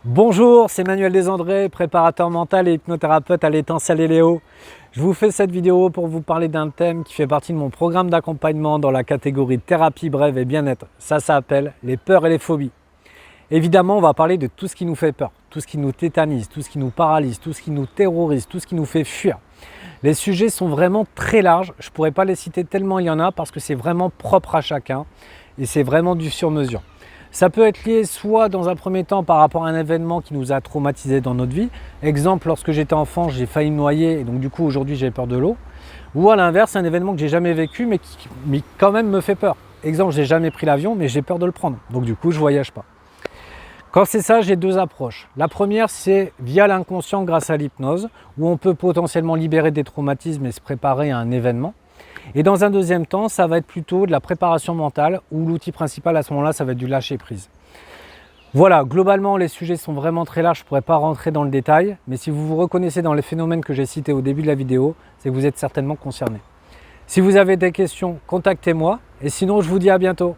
Bonjour, c'est Manuel Desandré, préparateur mental et hypnothérapeute à l'Étincelle et Léo. Je vous fais cette vidéo pour vous parler d'un thème qui fait partie de mon programme d'accompagnement dans la catégorie thérapie brève et bien-être. Ça s'appelle les peurs et les phobies. Évidemment, on va parler de tout ce qui nous fait peur, tout ce qui nous tétanise, tout ce qui nous paralyse, tout ce qui nous terrorise, tout ce qui nous fait fuir. Les sujets sont vraiment très larges, je ne pourrais pas les citer tellement il y en a parce que c'est vraiment propre à chacun et c'est vraiment du sur-mesure. Ça peut être lié soit dans un premier temps par rapport à un événement qui nous a traumatisé dans notre vie. Exemple, lorsque j'étais enfant, j'ai failli me noyer et donc du coup aujourd'hui j'ai peur de l'eau. Ou à l'inverse, un événement que j'ai jamais vécu mais qui quand même me fait peur. Exemple, j'ai jamais pris l'avion mais j'ai peur de le prendre. Donc du coup je voyage pas. Quand c'est ça, j'ai deux approches. La première, c'est via l'inconscient grâce à l'hypnose, où on peut potentiellement libérer des traumatismes et se préparer à un événement. Et dans un deuxième temps, ça va être plutôt de la préparation mentale, où l'outil principal à ce moment-là, ça va être du lâcher prise. Voilà, globalement, les sujets sont vraiment très larges, je ne pourrais pas rentrer dans le détail, mais si vous vous reconnaissez dans les phénomènes que j'ai cités au début de la vidéo, c'est que vous êtes certainement concerné. Si vous avez des questions, contactez-moi, et sinon je vous dis à bientôt.